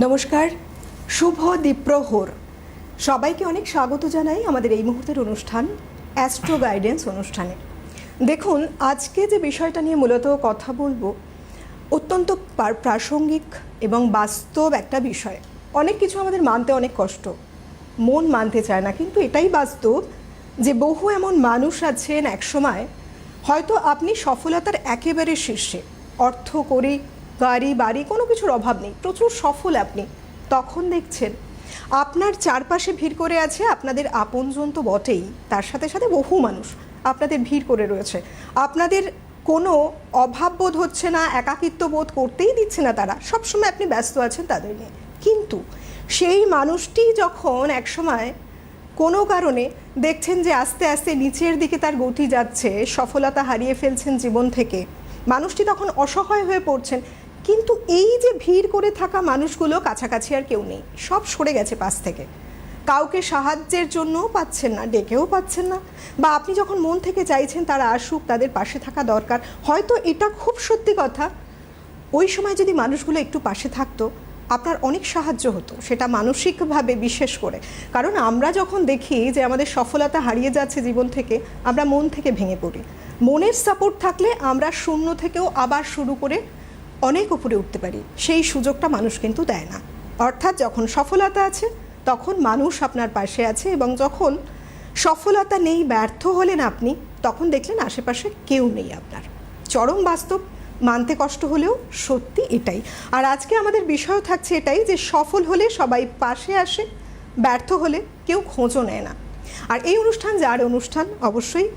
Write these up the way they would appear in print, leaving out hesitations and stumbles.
নমস্কার, শুভ দ্বীপ্রহর। সবাইকে অনেক স্বাগত জানাই আমাদের এই মুহূর্তের অনুষ্ঠান অ্যাস্ট্রো গাইডেন্স অনুষ্ঠানে। দেখুন, আজকে যে বিষয়টা নিয়ে মূলত কথা বলবো অত্যন্ত প্রাসঙ্গিক এবং বাস্তব একটা বিষয়। অনেক কিছু আমাদের মানতে অনেক কষ্ট, মন মানতে চায় না, কিন্তু এটাই বাস্তব যে বহু এমন মানুষ আছেন একসময় হয়তো আপনি সফলতার একেবারে শীর্ষে, অর্থ করি গাড়ি বাড়ি কোনো কিছুর অভাব নেই, প্রচুর সফল আপনি, তখন দেখছেন আপনার চারপাশে ভিড় করে আছে আপনাদের আপনজন তো বটেই, তার সাথে সাথে বহু মানুষ আপনাদের ভিড় করে রয়েছে, আপনাদের কোনো অভাব বোধ হচ্ছে না, একাকিত্ব বোধ করতেই দিচ্ছে না, তারা সবসময় আপনি ব্যস্ত আছেন তাদের নিয়ে। কিন্তু সেই মানুষটি যখন একসময় কোনো কারণে দেখছেন যে আস্তে আস্তে নিচের দিকে তার গতি যাচ্ছে, সফলতা হারিয়ে ফেলছেন জীবন থেকে, মানুষটি তখন অসহায় হয়ে পড়ছেন। কিন্তু এই যে ভিড় করে থাকা মানুষগুলো কাছাকাছি আর কেউ নেই, সব সরে গেছে পাশ থেকে, কাউকে সাহায্যের জন্যও পাচ্ছেন না, ডেকেও পাচ্ছেন না, বা আপনি যখন মন থেকে চাইছেন তারা আসুক, তাদের পাশে থাকা দরকার, হয়তো এটা খুব সত্যি কথা, ওই সময় যদি মানুষগুলো একটু পাশে থাকতো আপনার অনেক সাহায্য হতো, সেটা মানসিকভাবে বিশেষ করে। কারণ আমরা যখন দেখি যে আমাদের সফলতা হারিয়ে যাচ্ছে জীবন থেকে, আমরা মন থেকে ভেঙে পড়ি। মনের সাপোর্ট থাকলে আমরা শূন্য থেকেও আবার শুরু করে অনেক উপরে উঠতে পারি, সেই সুযোগটা মানুষ কিন্তু দেয় না। অর্থাৎ যখন সফলতা আছে তখন মানুষ আপনার পাশে আছে, এবং যখন সফলতা নেই, ব্যর্থ হলেন আপনি, তখন দেখলেন আশেপাশে কেউ নেই আপনার। চরম বাস্তব, মানতে কষ্ট হলেও সত্যি এটাই। আর আজকে আমাদের বিষয় থাকছে এটাই যে সফল হলে সবাই পাশে আসে, ব্যর্থ হলে কেউ খোঁজও নেয় না। আর এই অনুষ্ঠান যার অনুষ্ঠান, অবশ্যই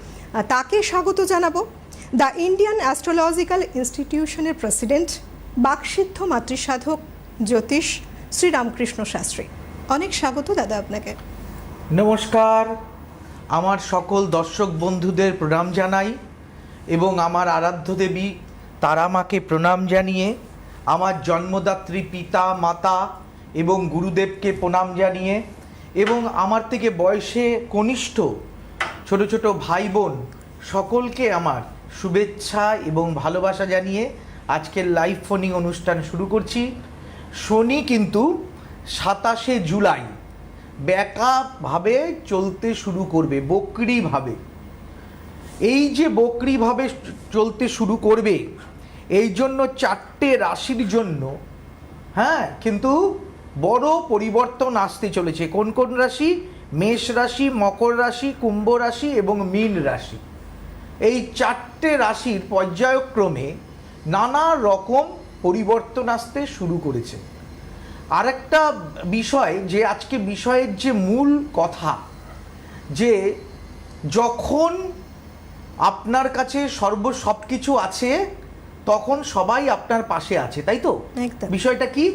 তাকে স্বাগত জানাবো, দ্য ইন্ডিয়ান অ্যাস্ট্রোলজিক্যাল ইনস্টিটিউশনের প্রেসিডেন্ট, বাকসিদ্ধ মাতৃসাধক জ্যোতিষ শ্রীরামকৃষ্ণ শাস্ত্রী। অনেক স্বাগত দাদা আপনাকে। নমস্কার, আমার সকল দর্শক বন্ধুদের প্রণাম জানাই এবং আমার আরাধ্য দেবী তারা মাকে প্রণাম জানিয়ে, আমার জন্মদাত্রী পিতা মাতা এবং গুরুদেবকে প্রণাম জানিয়ে, এবং আমার থেকে বয়সে কনিষ্ঠ ছোট ছোট ভাই বোন সকলকে আমার শুভেচ্ছা এবং ভালোবাসা জানিয়ে আজকের লাইভ ফোনিং অনুষ্ঠান শুরু করছি। শনি কিন্তু 27শে জুলাই ব্যাকাভাবে চলতে শুরু করবে, বক্রিভাবে। এই যে বক্রিভাবে চলতে শুরু করবে, এই জন্য 4টে রাশির জন্য কিন্তু বড় পরিবর্তন আসতে চলেছে। কোন কোন রাশি? মেষ রাশি, মকর রাশি, কুম্ভ রাশি এবং মীন রাশি। এই 4টে রাশির পর্যায়ক্রমে নানা রকম পরিবর্তন আসতে শুরু করেছে। আরেকটা বিষয়, যে আজকে বিষয়ের যে মূল কথা, যে যখন আপনার কাছে সব কিছু আছে তখন সবাই আপনার পাশে আছে, তাই তো? বিষয়টা কি?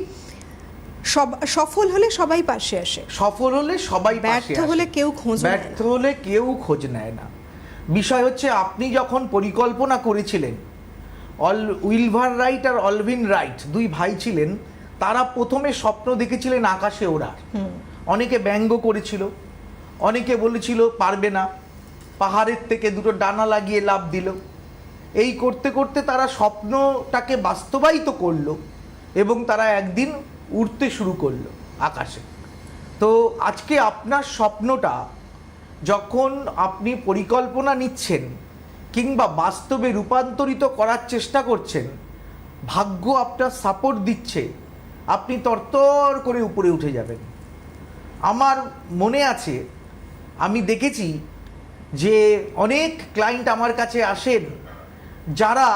সফল হলে সবাই পাশে আসে, সফল হলে সবাই পাশে আসে, ব্যর্থ হলে কেউ খোঁজ নেয় না। বিষয় হচ্ছে, আপনি যখন পরিকল্পনা করেছিলেন, উইলভার রাইট আর অলভিন রাইট দুই ভাই ছিলেন, তারা প্রথমে স্বপ্ন দেখেছিলেন আকাশে ওড়ার। অনেকে ব্যঙ্গ করেছিল, অনেকে বলেছিল পারবে না, পাহাড়ের থেকে দুটো ডানা লাগিয়ে লাফ দিল। এই করতে করতে তারা স্বপ্নটাকে বাস্তবায়িত করলো এবং তারা একদিন উড়তে শুরু করলো আকাশে। তো আজকে আপনার স্বপ্নটা যখন আপনি পরিকল্পনা নিচ্ছেন কিংবা বাস্তবে রূপান্তরিত করার চেষ্টা করছেন, ভাগ্য আপনার সাপোর্ট দিচ্ছে, আপনি তরতর করে উপরে উঠে যাবেন। আমার মনে আছে, আমি দেখেছি যে অনেক ক্লায়েন্ট আমার কাছে আসেন যারা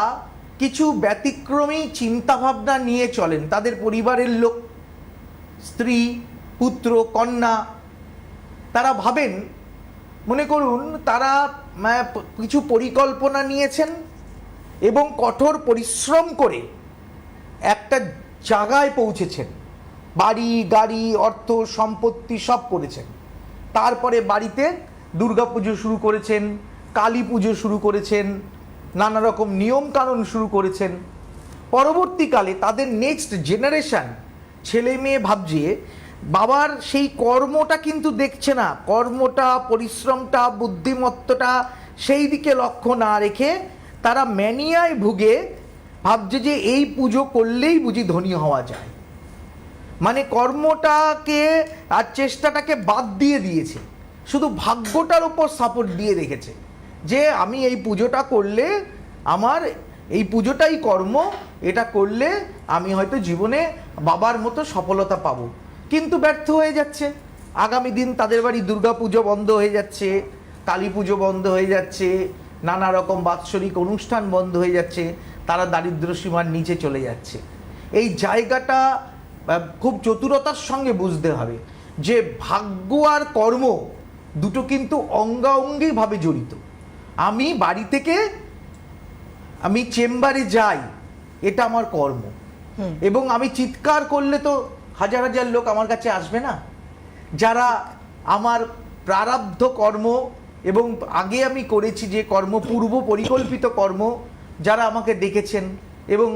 কিছু ব্যতিক্রমী চিন্তাভাবনা নিয়ে চলেন। তাদের পরিবারের লোক, স্ত্রী, পুত্র, কন্যা, তারা ভাবেন, মনে করুন তারা কিছু পরিকল্পনা নিয়েছেন এবং কঠোর পরিশ্রম করে একটা জায়গায় পৌঁছেছেন, বাড়ি গাড়ি অর্থ সম্পত্তি সব করেছেন। তারপরে বাড়িতে দুর্গা পুজো শুরু করেছেন, কালী পুজো শুরু করেছেন, নানা রকম নিয়ম কানুন শুরু করেছেন। পরবর্তীকালে তাদের নেক্সট জেনারেশন ছেলে মেয়ে ভাবছে বাবার সেই কর্মটা কিন্তু দেখছে না, কর্মটা, পরিশ্রমটা, বুদ্ধিমত্তাটা সেই দিকে লক্ষ্য না রেখে তারা ম্যানিয়ায় ভুগে ভাবছে যে এই পুজো করলেই বুঝি ধনী হওয়া যায়। মানে কর্মটাকে আর চেষ্টাটাকে বাদ দিয়ে দিয়েছে, শুধু ভাগ্যটার উপর সাপোর্ট দিয়ে রেখেছে যে আমি এই পুজোটা করলে আমার এই পুজোটাই কর্ম, এটা করলে আমি হয়তো জীবনে বাবার মতো সফলতা পাবো, কিন্তু ব্যর্থ হয়ে যাচ্ছে। আগামী দিন তাদের বাড়ি দুর্গা পুজো বন্ধ হয়ে যাচ্ছে, কালী পুজো বন্ধ হয়ে যাচ্ছে, নানা রকম বাৎসরিক অনুষ্ঠান বন্ধ হয়ে যাচ্ছে, তারা দারিদ্র সীমার নিচে চলে যাচ্ছে। এই জায়গাটা খুব চতুরতার সঙ্গে বুঝতে হবে যে ভাগ্য আর কর্ম দুটো কিন্তু অঙ্গাঅঙ্গিভাবে জড়িত। আমি বাড়ি থেকে আমি চেম্বারে যাই, এটা আমার কর্ম, এবং আমি চিৎকার করলে তো হাজার হাজার লোক আমার কাছে আসবে না। যারা আমার প্রারব্ধ কর্ম এবং আগে আমি করেছি যে কর্ম, পূর্ব পরিকল্পিত কর্ম, যারা আমাকে দেখেছেন এবং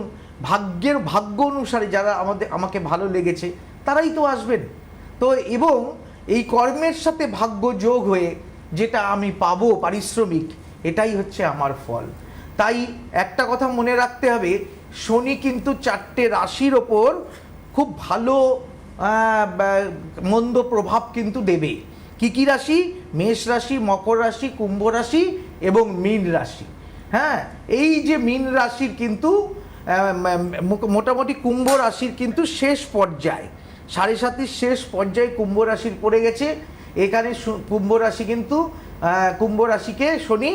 ভাগ্য অনুসারে যারা আমাকে ভালো লেগেছে, তারাই তো আসবেন। তো এবং এই কর্মের সাথে ভাগ্য যোগ হয়ে যেটা আমি পাবো পারিশ্রমিক, এটাই হচ্ছে আমার ফল। তাই একটা কথা মনে রাখতে হবে, শনি কিন্তু 4টে রাশির ওপর খুব ভালো মন্দ প্রভাব কিন্তু দেবে। কি রাশি? মেষ রাশি, মকর রাশি, কুম্ভ রাশি এবং মীন রাশি। হ্যাঁ, এই যে মীন রাশির কিন্তু মোটামুটি কুম্ভ রাশির কিন্তু শেষ পর্যায়ে, 7.5 শেষ পর্যায়ে কুম্ভ রাশির পড়ে গেছে। এখানে কুম্ভ রাশি কিন্তু কুম্ভ রাশিকে শনি,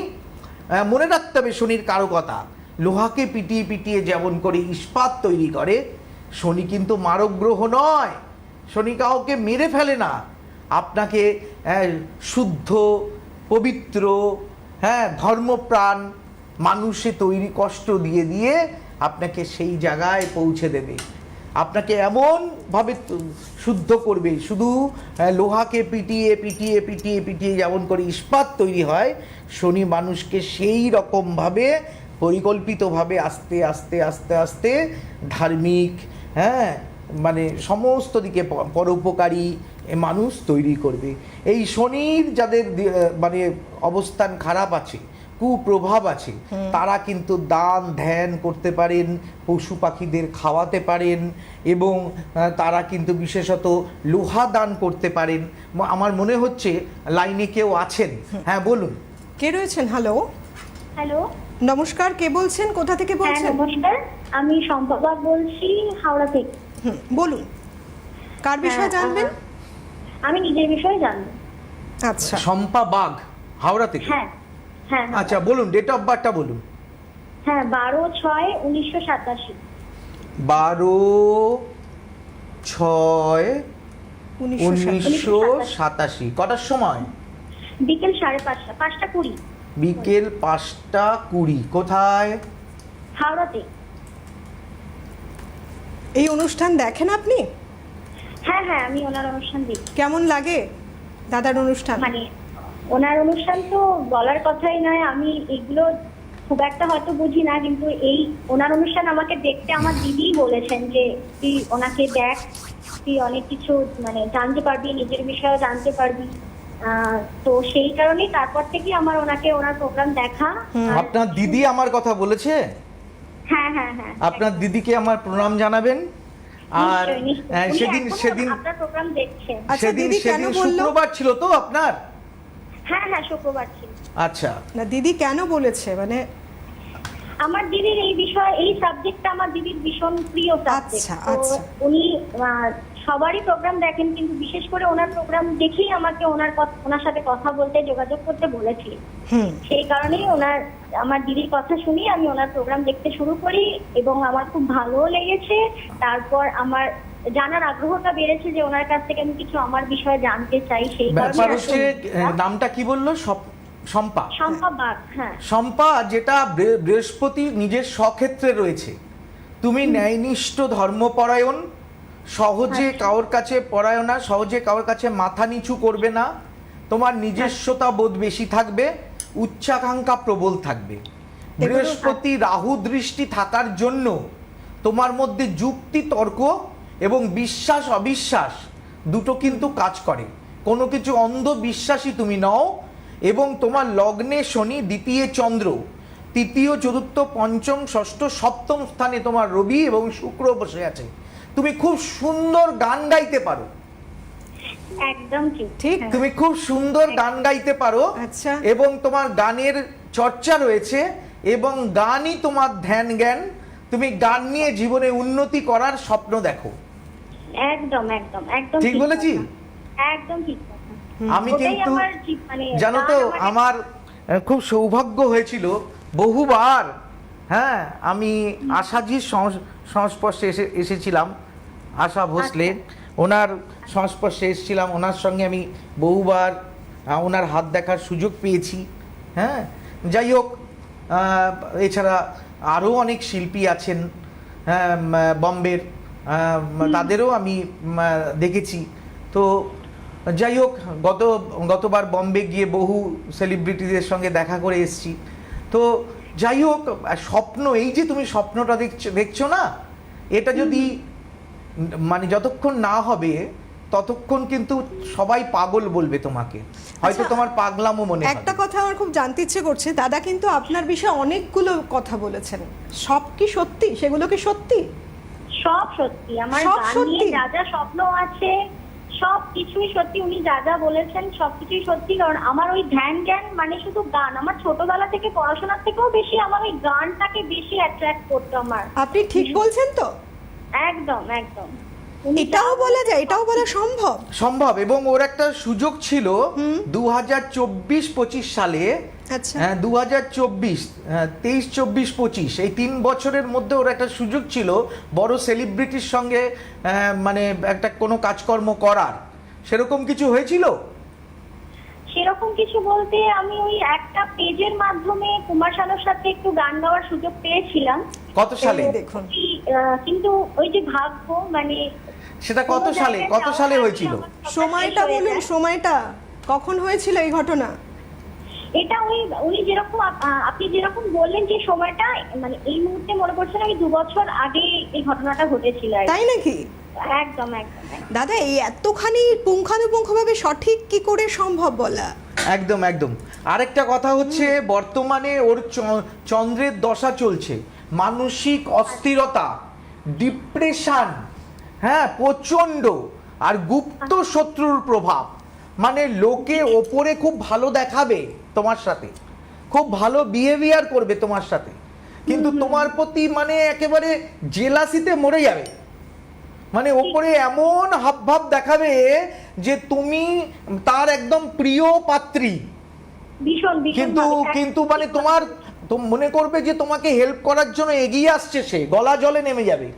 মনে রাখতে হবে শনির কারো কথা, লোহাকে পিটিয়ে পিটিয়ে যেমন করে ইস্পাত তৈরি করে, শনি কিন্তু মারক গ্রহ নয়। শনি কাউকে মেরে ফেলে না, আপনাকে শুদ্ধ পবিত্র, ধর্মপ্রাণ মানুষে তৈরি কষ্ট দিয়ে দিয়ে আপনাকে সেই জায়গায় পৌঁছে দেবে, আপনাকে এমনভাবে শুদ্ধ করবে। শুধু লোহাকে পিটিয়ে পিটিয়ে পিটিয়ে পিটিয়ে যেমন করে ইস্পাত তৈরি হয়, শনি মানুষকে সেই রকমভাবে পরিকল্পিতভাবে আস্তে আস্তে আস্তে আস্তে ধার্মিক, মানে সমস্ত দিকে পরোপকারী মানুষ তৈরি করবে। এই শনির যাদের মানে অবস্থান খারাপ আছে, কুপ্রভাব আছে, তারা কিন্তু দান ধ্যান করতে পারেন, পশু পাখিদের খাওয়াতে পারেন, এবং তারা কিন্তু বিশেষত লোহা দান করতে পারেন। আমার মনে হচ্ছে লাইনে কেউ আছেন। হ্যাঁ, বলুন। কে রয়েছেন? হ্যালো। হ্যালো, নমস্কার, কে বলছেন, কোথা থেকে হ্যাঁ বলছেন? নমস্কার, আমি শম্পা বাগ বলছি, হাওড়া থেকে। বলুন, কার বিষয়ে জানবেন? আমি নিজের বিষয়ে জানবো। আচ্ছা, শম্পা বাগ, হাওড়া থেকে। হ্যাঁ হ্যাঁ আচ্ছা, বলুন, ডেট অফ বার্থটা বলুন। হ্যাঁ, 12/6/1987। 12/6/1987। কটার সময়? বিকেল 5:30, 5:20। বিকেল 5:20। কোথায়? হাওড়াতে। এই অনুষ্ঠান দেখেন আপনি? হ্যাঁ হ্যাঁ, আমি ওনার অনুষ্ঠান দেখি। কেমন লাগে দাদার অনুষ্ঠান? মানে ওনার অনুষ্ঠান তো বলার কথাই নয়, আমি এগুলো খুব একটা হয়তো বুঝি না, কিন্তু এই ওনার অনুষ্ঠান আমাকে দেখতে আমার দিদি বলেছেন যে তুই ওনাকে দেখ, তুই অনেক কিছু মানে জানতে পারবি, নিজের বিষয়েও জানতে পারবি। তো সেই কারণেই তারপর থেকে আমার ওনার প্রোগ্রাম দেখা। আপনার দিদি আমার কথা বলেছে? হ্যাঁ হ্যাঁ হ্যাঁ, আপনার দিদিকে আমার প্রণাম জানাবেন। আর সেদিন আপনার প্রোগ্রাম দেখছেন। আচ্ছা, দিদি কেন বললো? শুক্রবার ছিল তো আপনার? হ্যাঁ হ্যাঁ, শুক্রবার ছিল। আচ্ছা, না, দিদি কেন বলেছে? মানে আমার দিদির এই বিষয়, এই সাবজেক্টটা আমার দিদির ভীষণ প্রিয় সাবজেক্ট। আচ্ছা, আচ্ছা। উনি সবারই প্রোগ্রাম দেখেন, কিন্তু বিশেষ করে ওনার প্রোগ্রাম দেখেই আমাকে ওনার সাথে কথা বলতে, যোগাযোগ করতে বলেছি। সেই কারণেই আমার দিদির কথা শুনি আমি ওনার প্রোগ্রাম দেখতে শুরু করি, এবং আমার খুব ভালোও লেগেছে। তারপর আমার জানার আগ্রহটা বেড়েছে যে ওনার কাছ থেকে আমি কিছু আমার বিষয়ে জানতে চাই। সেই কারণে নামটা কি বললো? শম্পা। শম্পা বাগ। হ্যাঁ, শম্পা, যেটা বৃহস্পতি নিজের স্বক্ষেত্রে রয়েছে, তুমি ন্যায়নিষ্ঠ, ধর্মপরায়ণ, সহজে কারোর কাছে পরায়ণা, সহজে কারোর কাছে মাথা নিচু করবে না, তোমার নিজস্বতা বোধ বেশি থাকবে, উচ্চাকাঙ্ক্ষা প্রবল থাকবে। বৃহস্পতি রাহু দৃষ্টি থাকার জন্য তোমার মধ্যে যুক্তি, তর্ক এবং বিশ্বাস অবিশ্বাস দুটো কিন্তু কাজ করে। কোনো কিছু অন্ধবিশ্বাসী তুমি নও, এবং তোমার লগ্নে শনি, দ্বিতীয় চন্দ্র, তৃতীয় চতুর্থ পঞ্চম ষষ্ঠ সপ্তম স্থানে তোমার রবি এবং শুক্র বসে আছে। তুমি খুব সুন্দর গান গাইতে পারো। একদম ঠিক ঠিক। হ্যাঁ। তুমি খুব সুন্দর গান গাইতে পারো, আচ্ছা। এবং তোমার গানের চর্চা রয়েছে, এবং গানই তোমার ধ্যান জ্ঞান। তুমি গান নিয়ে জীবনে উন্নতি করার স্বপ্ন দেখো। একদম একদম একদম ঠিক বলেছি? কথা। একদম ঠিক কথা। আমি ওটাই কিন্তু আমার মানে জানো তো, গান আমার খুব সৌভাগ্য হয়েছিল বহুবার, হ্যাঁ, আমি আশাজির সংস্পর্শে এসেছিলাম। আশা ভোসলে, ওনার সংস্পর্শে এসেছিলাম, ওনার সঙ্গে আমি বহুবার ওনার হাত দেখার সুযোগ পেয়েছি। হ্যাঁ, যাই হোক, এছাড়া আরও অনেক শিল্পী আছেন বম্বের, তাদেরও আমি দেখেছি। তো যাই হোক, গতবার বম্বে গিয়ে বহু সেলিব্রিটিদের সঙ্গে দেখা করে এসেছি। তো যাই হোক, স্বপ্ন, এই যে তুমি স্বপ্নটা দেখছো না, এটা যদি মানে যতক্ষণ না হবে ততক্ষণ কিন্তু সবাই পাগল বলবে তোমাকে, হয়তো আচ্ছা, তোমার পাগলামো মনে হবে। একটা কথা আমার খুব জানতে ইচ্ছে করছে, দাদা কিন্তু আপনার বিষয়ে অনেকগুলো কথা বলেছেন, সব কি সত্যি? সেগুলো কি সত্যি? সব সত্যি। আমার সব গান সত্যি? নিয়ে যা যা স্বপ্ন আছে সব কিছুই সত্যি। উনি যা যা বলেছেন সবকিছুই সত্যি। কারণ আমার ওই ধ্যান জ্ঞান মানে শুধু গান, আমার ছোটবেলা থেকে পড়াশোনার থেকেও বেশি আমার ওই গানটাকে বেশি অ্যাট্রাক্ট করতো আমার। আপনি ঠিক বলছেন তো? একদম একদম। উনি এটাও বলা যায়, এটাও বলা সম্ভব? সম্ভব। এবং ওর একটা সুযোগ ছিল 2024-25 সালে, আচ্ছা। হ্যাঁ 2024, 23, 24, 25, এই 3 বছরের মধ্যে ওর একটা সুযোগ ছিল বড় সেলিব্রিটির সঙ্গে মানে একটা কোনো কাজকর্ম করার। সেরকম কিছু হয়েছিল? সেরকম কিছু বলতে আমি ওই একটা পেজের মাধ্যমে কুমার শানুর সাথে একটু গান গাওয়ার সুযোগ পেয়েছিলাম। কত সালে? দেখুন, কিন্তু ওই যে ভাগ্য মানে সেটা কত সালে হয়েছিল? সময়টা বলুন, সময়টা কখন হয়েছিল এই ঘটনা? এটা উনি যেরকম আপনি যেরকম বললেন যে সময়টা, মানে এই মুহূর্তে মনে পড়ছে না, 2 বছর আগে এই ঘটনাটা ঘটেছিল আর কি। তাই নাকি? একদম একদম একদম। দাদা, এই এতখানি পুঙ্খানুপুঙ্খভাবে সঠিক কি করে সম্ভব বলা? একদম একদম। আরেকটা কথা হচ্ছে, বর্তমানে ওর চন্দ্রের দশা চলছে, মানসিক অস্থিরতা, ডিপ্রেশন, হ্যাঁ প্রচণ্ড, আর গুপ্ত শত্রুর প্রভাব। মানে লোকে ওপরে খুব ভালো দেখাবে তোমার সাথে, খুব ভালো বিহেভিয়ার করবে তোমার সাথে, কিন্তু তোমার প্রতি মানে একেবারে জেলাসিতে মরে যাবে। মানে ওপরে এমন হাবভাব দেখাবে যে তুমি তার একদম প্রিয় পাত্রী, ভীষণ ভীষণ কিন্তু ভাবে। কিন্তু মানে তোমার মনে করবে যে তোমাকে হেল্প করার জন্য এগিয়ে আসছে, সে গলা জলে নেমে যাবে,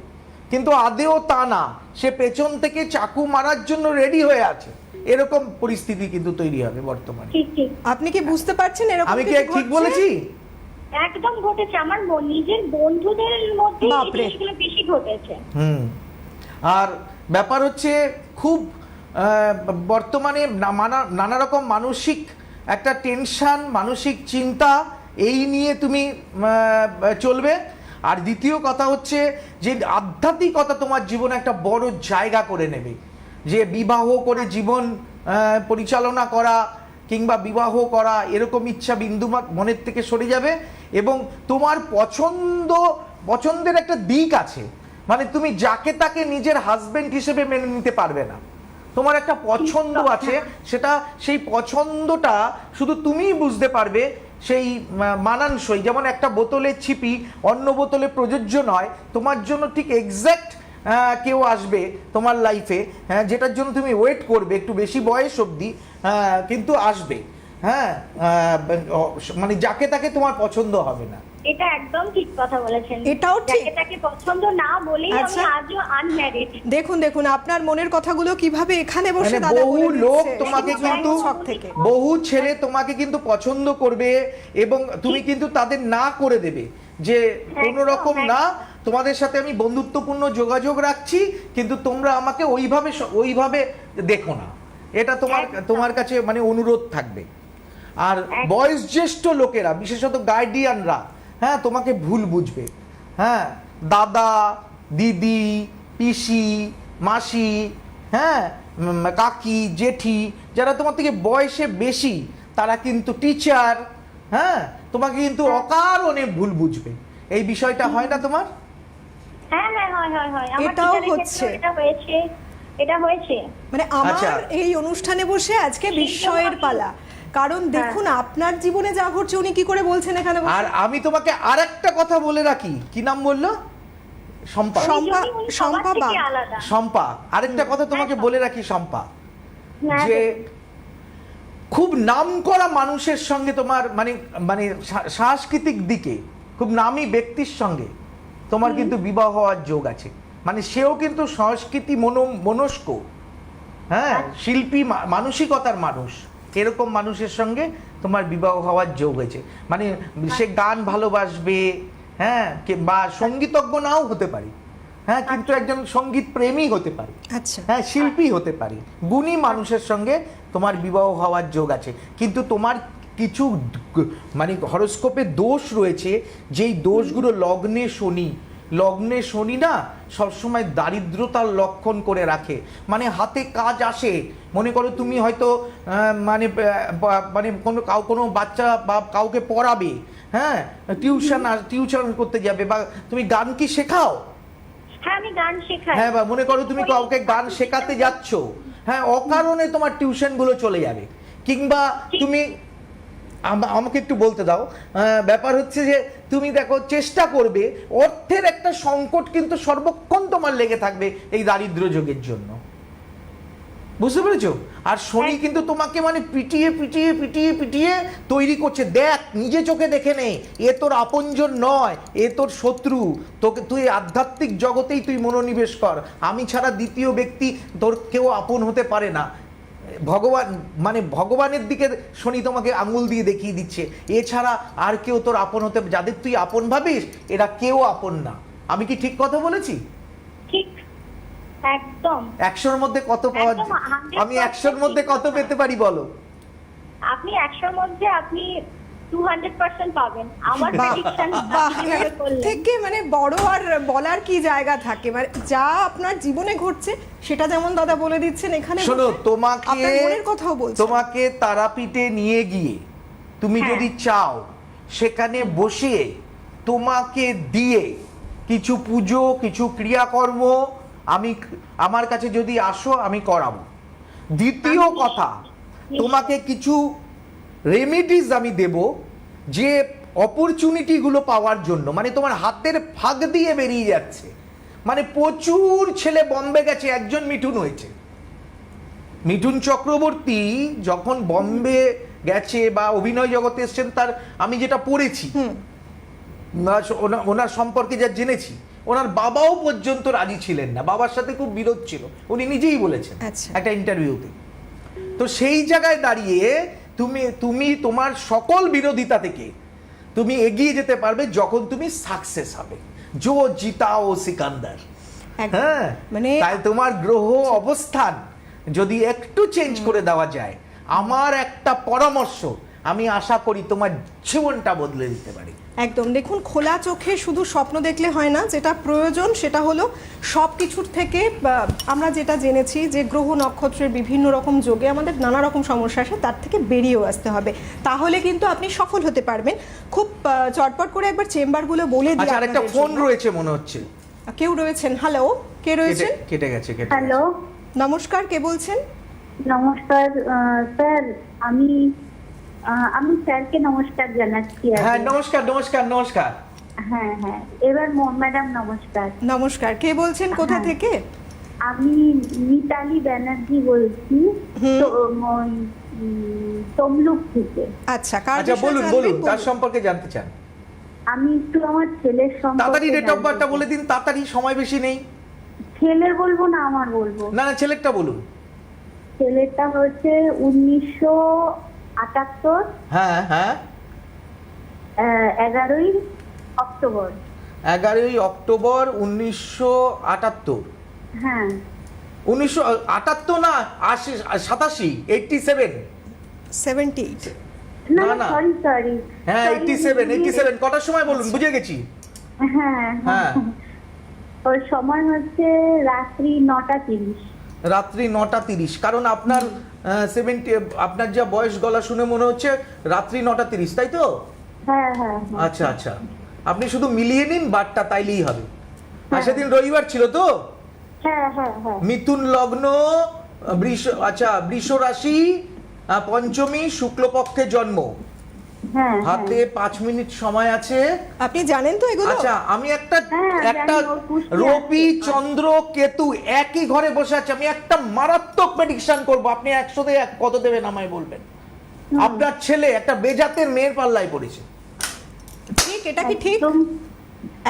কিন্তু আদেও তা না, সে পেছন থেকে চাকু মারার জন্য রেডি হয়ে আছে। এরকম পরিস্থিতি কিন্তু তৈরি হবে বর্তমানে। ঠিক ঠিক। আপনি কি বুঝতে পারছেন এরকম আমি কি কিছু ঠিক ঘটছে? বলেছি? একদম ঘটেছে। আমার নিজের বন্ধুদের মধ্যে এই বাপরে। জিনিসগুলো বেশি ঘটেছে। আর ব্যাপার হচ্ছে খুব বর্তমানে নানা রকম মানসিক একটা টেনশন, মানসিক চিন্তা, এই নিয়ে তুমি চলবে। আর দ্বিতীয় কথা হচ্ছে যে আধ্যাত্মিকতা তোমার জীবনে একটা বড় জায়গা করে নেবে, যে বিবাহ করে জীবন পরিচালনা করা কিংবা বিবাহ করা এরকম ইচ্ছা বিন্দুমাত্র মনের থেকে সরে যাবে। এবং তোমার পছন্দের একটা দিক আছে, মানে তুমি যাকে তাকে নিজের হাজবেন্ড হিসেবে মেনে নিতে পারবে না। তোমার একটা পছন্দ আছে, সেই পছন্দটা শুধু তুমিই বুঝতে পারবে, সেই মানানসই। যেমন একটা বোতলের ছিপি অন্য বোতলে প্রযোজ্য নয়, তোমার জন্য ঠিক এক্স্যাক্ট কেউ আসবে তোমার লাইফে, হ্যাঁ, যেটার জন্য তুমি ওয়েট করবে একটু বেশি বয়স অবধি, কিন্তু আসবে, হ্যাঁ, মানে যাকে তাকে তোমার পছন্দ হবে না। এটা একদম ঠিক কথা বলেছেন। এটাও ঠিক। তাকে পছন্দ না বলেই আমি আচ্ছা। আজও আনম্যারিড। দেখুন দেখুন, আপনার মনের কথাগুলো কিভাবে এখানে বসে মানে দাদা বহু বলে লোক দিচ্ছে। তোমাকে শুধু কিন্তু ছক থেকে। বহু ছেলে তোমাকে কিন্তু পছন্দ করবে, এবং তুমি কিন্তু তাদের না করে দেবে যে কোনো রকম না, তোমাদের সাথে আমি বন্ধুত্বপূর্ণ যোগাযোগ রাখছি, কিন্তু তোমরা আমাকে ওইভাবে দেখো না। এটা তোমার কাছে মানে অনুরোধ থাকবে। আর বয়োজ্যেষ্ঠ লোকেরা, বিশেষত গার্ডিয়ানরা, হ্যাঁ, তোমাকে ভুল বুঝবে। হ্যাঁ, দাদা, দিদি, পিসি, মাসি, হ্যাঁ, কাকি, জেঠি, যারা তোমার থেকে বয়সে বেশি, তারা কিন্তু টিচার, হ্যাঁ, তোমাকে কিন্তু অকারণে ভুল বুঝবে। এই বিষয়টা হয় না তোমার? হ্যাঁ হ্যাঁ হয় আমার এটাও টিচারের হচ্ছে। ক্ষেত্রেও এটা হয়েছে মানে আমার আচ্ছা। এই অনুষ্ঠানে বসে আজকে সেই বিস্ময়ের জন্য পালা, কারণ দেখুন আপনার জীবনে যা ঘটছে উনি কি করে বলছেন এখানে বসে? আর আমি তোমাকে আরেকটা কথা বলে রাখি, কি নাম বললো? শম্পা। উনি সবার শম্পা থেকে বাগ। আলাদা। শম্পা, আরেকটা কথা তোমাকে বলে রাখি শম্পা, হ্যাঁ, যে খুব নামকরা মানুষের সঙ্গে তোমার মানে মানে সাংস্কৃতিক দিকে খুব নামী ব্যক্তির সঙ্গে তোমার কিন্তু বিবাহ হওয়ার যোগ আছে। মানে সেও কিন্তু সংস্কৃতি মনস্ক, হ্যাঁ, শিল্পী মানসিকতার মানুষ, এরকম মানুষের সঙ্গে তোমার বিবাহ হওয়ার যোগ হয়েছে। মানে সে গান ভালোবাসবে, হ্যাঁ, বা সঙ্গীতজ্ঞ নাও হতে পারে, হ্যাঁ, কিন্তু একজন সঙ্গীত প্রেমী হতে পারে, আচ্ছা, হ্যাঁ, শিল্পী হতে পারে, গুণী মানুষের সঙ্গে তোমার বিবাহ হওয়ার যোগ আছে। কিন্তু তোমার কিছু মানে হরোস্কোপে দোষ রয়েছে, যেই দোষগুলো লগ্নে শনি না সবসময় দারিদ্রতার লক্ষণ করে রাখে। মানে হাতে কাজ আসে, মনে করো তুমি হয়তো মানে কোনো বাচ্চা বা কাউকে পড়াবে, হ্যাঁ, টিউশন করতে যাবে, বা তুমি গান কি শেখাও? হ্যাঁ আমি গান শেখাই। হ্যাঁ, বা মনে করো তুমি কাউকে গান শেখাতে যাচ্ছ, হ্যাঁ, অকারণে তোমার টিউশনগুলো চলে যাবে। কিংবা তুমি আমাকে একটু বলতে দাও, ব্যাপার হচ্ছে যে তুমি দেখো চেষ্টা করবে, অর্থের একটা সংকট কিন্তু সর্বক্ষণ তোমার লেগে থাকবে এই দারিদ্র যোগের জন্য, বুঝতে পেরেছো? আর শনি কিন্তু তোমাকে মানে পিটিয়ে পিটিয়ে পিটিয়ে পিটিয়ে তৈরি করছে। দেখ, নিজে চোখে দেখে নে, এ তোর আপনজন নয়, এ তোর শত্রু। তোকে তুই আধ্যাত্মিক জগতেই তুই মনোনিবেশ কর, আমি ছাড়া দ্বিতীয় ব্যক্তি তোর কেউ আপন হতে পারে না। ভগবান মানে ভগবানের দিকে শনি তোমাকে আঙুল দিয়ে দেখিয়ে দিচ্ছে, এছাড়া আর কেউ তোর আপন হতে, যাদের তুই আপন ভাবিস এরা কেউ আপন না। আমি কি ঠিক কথা বলেছি? ঠিক, একদম। 100-র মধ্যে কত পাওয়া? একদম 100% আমি 100-র মধ্যে কত পেতে পারি বলো? আপনি 100-র মধ্যে আপনি 200% পাবেন। আমার প্রেডিকশন বাহ, এর থেকে মানে বড় আর বলার কি জায়গা থাকে? মানে যা আপনার জীবনে ঘটছে সেটা যেমন দাদা বলে দিচ্ছেন এখানে, শোনো, বসে আপনার মনের কথাও বলছেন। তোমাকে তারাপীঠে নিয়ে গিয়ে তুমি হ্যাঁ। যদি চাও সেখানে বসে তোমাকে দিয়ে কিছু পুজো, কিছু ক্রিয়াকর্ম আমার কাছে যদি আসো আমি করাবো। দ্বিতীয় কথা, তোমাকে কিছু রেমেডিজ আমি দেব, যে অপরচুনিটিগুলো পাওয়ার জন্য, মানে তোমার হাতের ফাঁক দিয়ে বেরিয়ে যাচ্ছে। মানে প্রচুর ছেলে বম্বে গেছে, একজন মিঠুন হয়েছে। মিঠুন চক্রবর্তী যখন বম্বে গেছে বা অভিনয় জগতে এসছেন, তার আমি যেটা পড়েছি, ওনার সম্পর্কে যা জেনেছি, ওনার বাবাও পর্যন্ত রাজি ছিলেন না, বাবার সাথে খুব বিরোধ ছিল, উনি নিজেই বলেছেন আচ্ছা। একটা ইন্টারভিউতে। তো সেই জায়গায় দাঁড়িয়ে তুমি তোমার সকল বিরোধিতা থেকে তুমি এগিয়ে যেতে পারবে যখন তুমি সাকসেস হবে। জো জিতা ও সিকান্দার। একদম। হ্যাঁ, মানে তাই তোমার গ্রহ অবস্থান যদি একটু চেঞ্জ করে দেওয়া যায়, আমার একটা পরামর্শ, আমি আশা করি তোমার জীবনটা বদলে দিতে পারে। একদম। দেখুন, খোলা চোখে শুধু স্বপ্ন দেখলে হয় না, যেটা প্রয়োজন সেটা হলো সব কিছুর থেকে আমরা যেটা জেনেছি যে গ্রহ নক্ষত্রের বিভিন্ন রকম যোগে আমাদের নানা রকম সমস্যা আসে, তার থেকে বেরিয়েও আসতে হবে, তাহলে কিন্তু আপনি সফল হতে পারবেন। খুব চটপট করে একবার চেম্বারগুলো বলে দিই। আচ্ছা, আরেকটা ফোন রয়েছে মনে হচ্ছে, কেউ রয়েছেন? হ্যালো, কে রয়েছেন? কেটে গেছে। হ্যালো, নমস্কার, কে বলছেন? নমস্কার স্যার। আমি স্যারকে নমস্কার জানাচ্ছি। হ্যাঁ, নমস্কার। হ্যাঁ হ্যাঁ, এবার ম্যাডাম নমস্কার। নমস্কার, কে বলছেন, কোথা হ্যাঁ। থেকে? আমি মিতালি ব্যানার্জি বলছি, তমলুক থেকে। আচ্ছা, কার আচ্ছা, বিষয়ে বলুন জানবেন? তার সম্পর্কে জানতে চান? আমি একটু আমার ছেলের তাড়াতাড়ি সম্পর্কে ডেট অফ বার্থটা বলে দিন, তাড়াতাড়ি, সময় বেশি নেই। ছেলের বলবো না আমার বলবো? না, ছেলেরটা বলুন। ছেলেটা হচ্ছে 1978, হ্যাঁ, 11ই অক্টোবর। 11ই অক্টোবর 1978। হ্যাঁ, 1978 না, 87, 87। 78। না না। সরি। হ্যাঁ, 87। কটার সময় বলুন, বুঝে গেছি। হ্যাঁ হ্যাঁ, ওর সময় হচ্ছে রাত্রি 9:30। রাত্রি 9:30। কারণ আপনার 70, আপনার যা বয়স গলা শুনে মনে হচ্ছে রাত্রি 9:30, তাই তো? হ্যাঁ। আচ্ছা, আপনি শুধু মিলিয়ে নিন বারটা, তাইলেই হবে। আর সেদিন রবিবার ছিল তো? হ্যাঁ হ্যাঁ হ্যাঁ। মিথুন লগ্ন, বৃষ রাশি, পঞ্চমী, শুক্লপক্ষে জন্ম। হ্যাঁ হাতে 5 মিনিট সময় আছে। আপনি জানেন তো এগুলো? আচ্ছা, আমি একটা হ্যাঁ, একটা জানি, ওর পুষ্টি রবি আছে। চন্দ্র কেতু একই ঘরে বসে আছে, আমি একটা মারাত্মক প্রেডিকশন করব, আপনি 100-তে কত দেবেন আমায় বলবেন। আপনার ছেলে একটা বেজাতের মেয়ের পাল্লায় পড়েছে। ঠিক, এটা কি ঠিক? একদম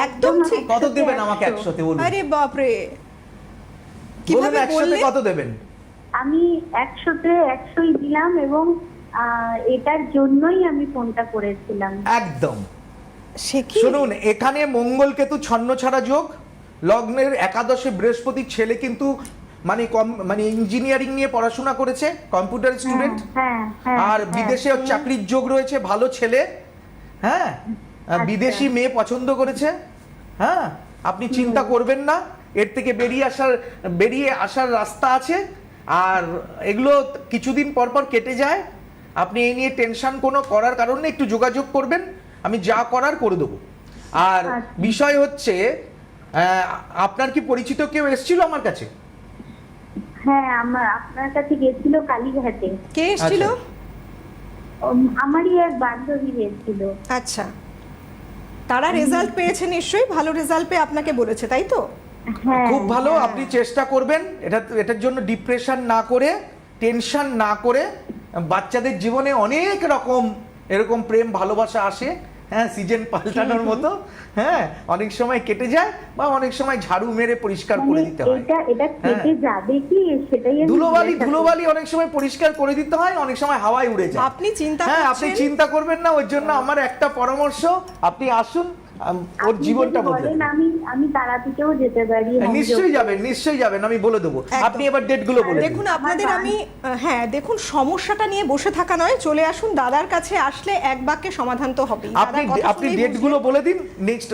একদম ঠিক। কত দেবেন 100-তে আমাকে 100-তে বলুন? আরে বাপরে, বলুন কিভাবে 100-তে বললে? কত দেবেন? আমি 100-তে 100ই দিলাম, এবং এটার জন্যই আমি ফোনটা করেছিলাম। একদম। সে কি? শুনুন, এখানে মঙ্গল কেতু ছন্নছাড়া যোগ, লগ্নের একাদশে বৃহস্পতি, ছেলে কিন্তু মানে ইঞ্জিনিয়ারিং নিয়ে পড়াশোনা করেছে, কম্পিউটার স্টুডেন্ট। হ্যাঁ হ্যাঁ। আর হ্যাঁ। বিদেশে চাকরির যোগ রয়েছে, ভালো ছেলে। হ্যাঁ, বিদেশি মেয়ে পছন্দ করেছে। হ্যাঁ, আপনি চিন্তা করবেন না, এর থেকে বেরিয়ে আসার রাস্তা আছে। আর এগুলো কিছুদিন পর পর কেটে যায়, আপনি এই নিয়ে টেনশন কোনো করার কারণ নেই, একটু যোগাযোগ করবেন, আমি যা করার করে দেবো। আর বিষয় হচ্ছে, আপনার কি পরিচিত কেউ এসেছিল আমার কাছে? হ্যাঁ, আপনার কাছে গেছিল কালীঘাটে। কে এসেছিল? আমারই এক বান্ধবী গেছিল। আচ্ছা, তারা রেজাল্ট পেয়েছে নিশ্চয়ই, ভালো রেজাল্ট পেয়ে আপনাকে বলেছে, তাই তো? হ্যাঁ, খুব ভালো, হ্যাঁ। আপনি চেষ্টা করবেন এটার জন্য ডিপ্রেশন না করে, টেনশন না করে। বাচ্চাদের জীবনে অনেক রকম এরকম প্রেম ভালোবাসা আসে, হ্যাঁ, সিজন পাল্টানোর মতো। হ্যাঁ, অনেক সময় কেটে যায়, বা অনেক সময় ঝাড়ু মেরে পরিষ্কার করে দিতে হয়। এটা কেটে যাবে কি, সেটাই আমি ধুলোবালি অনেক সময় পরিষ্কার করে দিতে হয়, অনেক সময় হাওয়ায় উড়ে যায়। আপনি চিন্তা হ্যাঁ, আপনি করছেন? চিন্তা করবেন না, ওর জন্য আমার একটা পরামর্শ, আপনি আসুন, ওর আপনি জীবনটা যদি বদলে বলেন, দেবেন। আমি তারাপীঠেও যেতে পারি। নিশ্চয়ই যাবেন, আমি বলে দেবো। একদম। আপনি এবার ডেটগুলো বলে দিন। দেখুন আপনাদের আমি হ্যাঁ, দেখুন, সমস্যাটা নিয়ে বসে থাকা নয়, চলে আসুন, দাদার কাছে আসলে এক বাক্যে সমাধান তো হবেই। আপনি ডেটগুলো বলে দিন, নেক্সট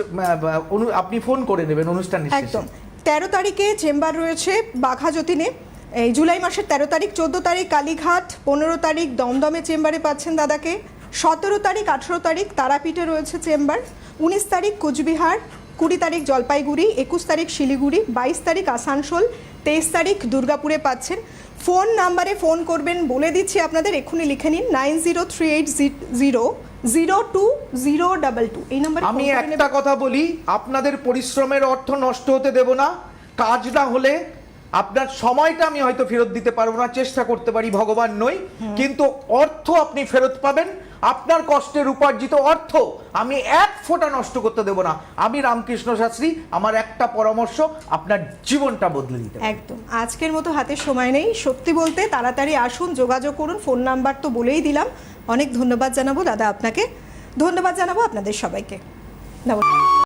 আপনি ফোন করে নেবেন অনুষ্ঠান শেষে। একদম। 13 তারিখে চেম্বার রয়েছে বাঘা যতীনে, এই জুলাই মাসের 13 তারিখ, 14 তারিখ কালীঘাট, 15 তারিখ দমদমে চেম্বারে পাচ্ছেন দাদাকে, 17 তারিখ 18 তারিখ তারাপীঠে রয়েছে চেম্বার, 19 তারিখ কুচবিহার, 20 তারিখ জলপাইগুড়ি, 21 তারিখ শিলিগুড়ি, 22 তারিখ আসানসোল, 23 তারিখ দুর্গাপুরে পাচ্ছেন। ফোন নাম্বারে ফোন করবেন, বলে দিচ্ছি আপনাদের, এক্ষুনি লিখে নিন 9038000222। এই নাম্বারে আমি একটা কথা বলি, আপনাদের পরিশ্রমের অর্থ নষ্ট হতে দেব না। কাজ না হলে আপনার সময়টা আমি হয়তো ফেরত দিতে পারবো না, চেষ্টা করতে পারি, ভগবান নই, কিন্তু অর্থ আপনি ফেরত পাবেন। আপনার কষ্টের উপার্জিত অর্থ আমি এক ফোঁটা নষ্ট করতে দেব না। আমি রামকৃষ্ণ শাস্ত্রী, আমার একটা পরামর্শ, আপনার জীবনটা বদলে দিতে পারে। একদম। আজকের মতো হাতে সময় নেই, সত্যি বলতে তাড়াতাড়ি আসুন, যোগাযোগ করুন, ফোন নাম্বার তো বলেই দিলাম। অনেক ধন্যবাদ জানাবো দাদা আপনাকে, ধন্যবাদ জানাবো আপনাদের সবাইকে। নমস্কার।